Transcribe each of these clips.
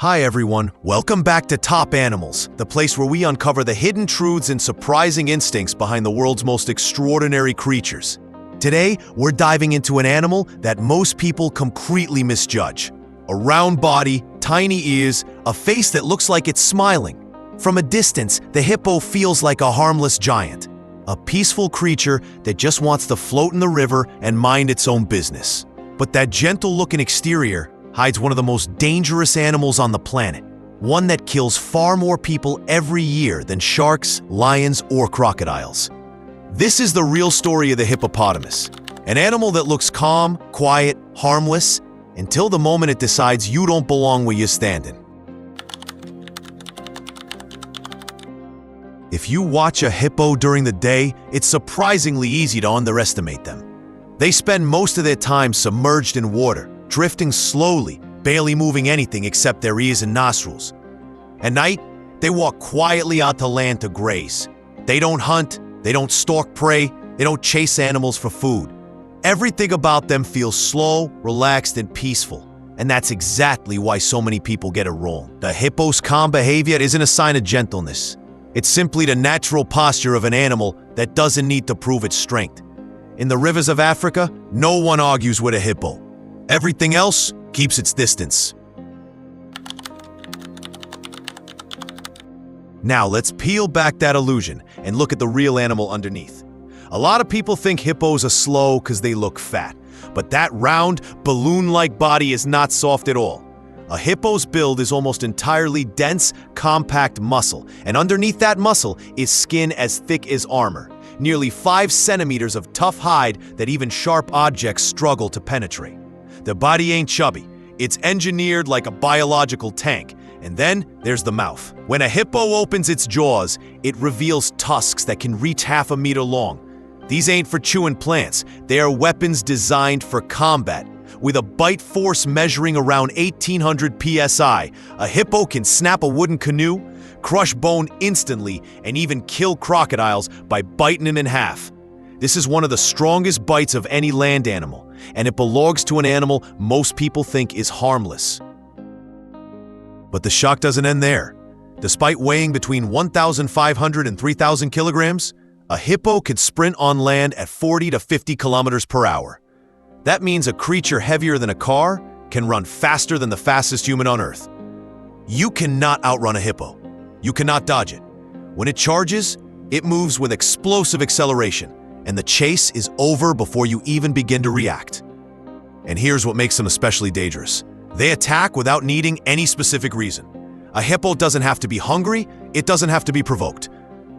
Hi everyone, welcome back to Top Animals, the place where we uncover the hidden truths and surprising instincts behind the world's most extraordinary creatures. Today, we're diving into an animal that most people completely misjudge. A round body, tiny ears, a face that looks like it's smiling. From a distance, the hippo feels like a harmless giant, a peaceful creature that just wants to float in the river and mind its own business. But that gentle-looking exterior hides one of the most dangerous animals on the planet, one that kills far more people every year than sharks, lions, or crocodiles. This is the real story of the hippopotamus, an animal that looks calm, quiet, harmless, until the moment it decides you don't belong where you're standing. If you watch a hippo during the day, it's surprisingly easy to underestimate them. They spend most of their time submerged in water, drifting slowly, barely moving anything except their ears and nostrils. At night, they walk quietly out to land to graze. They don't hunt, they don't stalk prey, they don't chase animals for food. Everything about them feels slow, relaxed, and peaceful. And that's exactly why so many people get it wrong. The hippo's calm behavior isn't a sign of gentleness. It's simply the natural posture of an animal that doesn't need to prove its strength. In the rivers of Africa, no one argues with a hippo. Everything else keeps its distance. Now let's peel back that illusion and look at the real animal underneath. A lot of people think hippos are slow because they look fat, but that round, balloon-like body is not soft at all. A hippo's build is almost entirely dense, compact muscle, and underneath that muscle is skin as thick as armor, nearly 5 centimeters of tough hide that even sharp objects struggle to penetrate. The body ain't chubby, it's engineered like a biological tank. And then there's the mouth. When a hippo opens its jaws, it reveals tusks that can reach half a meter long. These ain't for chewing plants, they are weapons designed for combat. With a bite force measuring around 1800 psi, a hippo can snap a wooden canoe, crush bone instantly, and even kill crocodiles by biting them in half. This is one of the strongest bites of any land animal, and it belongs to an animal most people think is harmless. But the shock doesn't end there. Despite weighing between 1,500 and 3,000 kilograms, a hippo could sprint on land at 40 to 50 kilometers per hour. That means a creature heavier than a car can run faster than the fastest human on Earth. You cannot outrun a hippo. You cannot dodge it. When it charges, it moves with explosive acceleration, and the chase is over before you even begin to react. And here's what makes them especially dangerous. They attack without needing any specific reason. A hippo doesn't have to be hungry, it doesn't have to be provoked.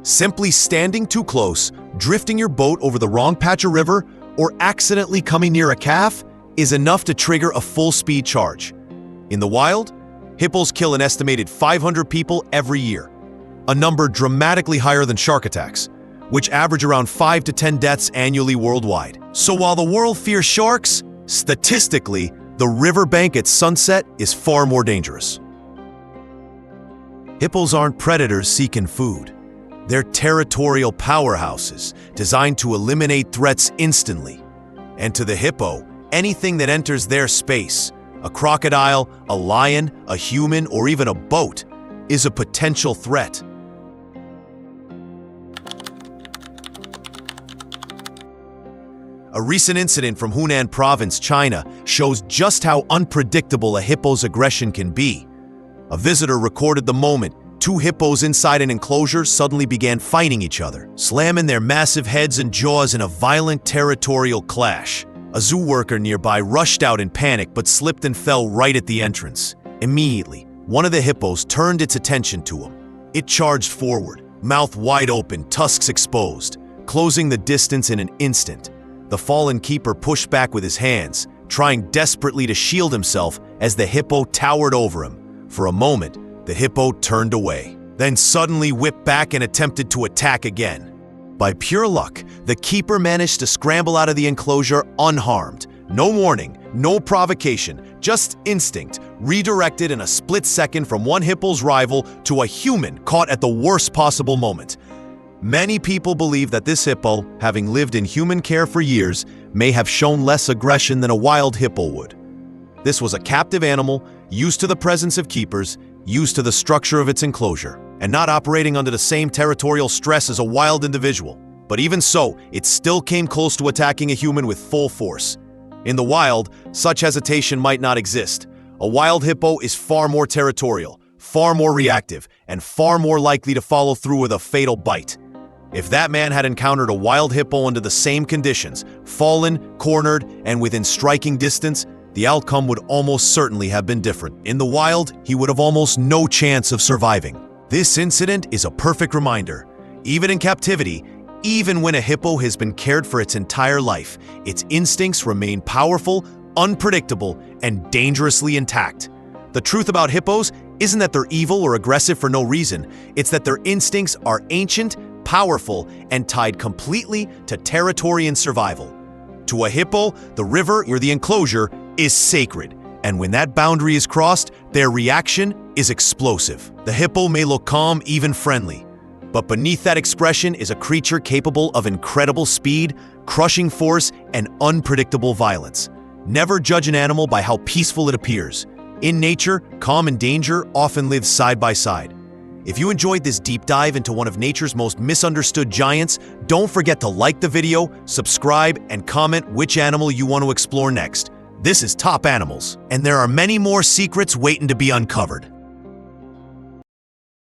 Simply standing too close, drifting your boat over the wrong patch of river, or accidentally coming near a calf is enough to trigger a full-speed charge. In the wild, hippos kill an estimated 500 people every year, a number dramatically higher than shark attacks, which average around 5 to 10 deaths annually worldwide. So while the world fears sharks, statistically, the riverbank at sunset is far more dangerous. Hippos aren't predators seeking food. They're territorial powerhouses designed to eliminate threats instantly. And to the hippo, anything that enters their space, a crocodile, a lion, a human, or even a boat, is a potential threat. A recent incident from Hunan province, China, shows just how unpredictable a hippo's aggression can be. A visitor recorded the moment 2 hippos inside an enclosure suddenly began fighting each other, slamming their massive heads and jaws in a violent territorial clash. A zoo worker nearby rushed out in panic but slipped and fell right at the entrance. Immediately, one of the hippos turned its attention to him. It charged forward, mouth wide open, tusks exposed, closing the distance in an instant. The fallen keeper pushed back with his hands, trying desperately to shield himself as the hippo towered over him. For a moment, the hippo turned away, then suddenly whipped back and attempted to attack again. By pure luck, the keeper managed to scramble out of the enclosure unharmed. No warning, no provocation, just instinct, redirected in a split second from one hippo's rival to a human caught at the worst possible moment. Many people believe that this hippo, having lived in human care for years, may have shown less aggression than a wild hippo would. This was a captive animal, used to the presence of keepers, used to the structure of its enclosure, and not operating under the same territorial stress as a wild individual. But even so, it still came close to attacking a human with full force. In the wild, such hesitation might not exist. A wild hippo is far more territorial, far more reactive, and far more likely to follow through with a fatal bite. If that man had encountered a wild hippo under the same conditions, fallen, cornered, and within striking distance, the outcome would almost certainly have been different. In the wild, he would have almost no chance of surviving. This incident is a perfect reminder. Even in captivity, even when a hippo has been cared for its entire life, its instincts remain powerful, unpredictable, and dangerously intact. The truth about hippos isn't that they're evil or aggressive for no reason. It's that their instincts are ancient, powerful, and tied completely to territory and survival. To a hippo, the river or the enclosure is sacred, and when that boundary is crossed, their reaction is explosive. The hippo may look calm, even friendly, but beneath that expression is a creature capable of incredible speed, crushing force, and unpredictable violence. Never judge an animal by how peaceful it appears. In nature, calm and danger often live side by side. If you enjoyed this deep dive into one of nature's most misunderstood giants, don't forget to like the video, subscribe, and comment which animal you want to explore next. This is Top Animals, and there are many more secrets waiting to be uncovered.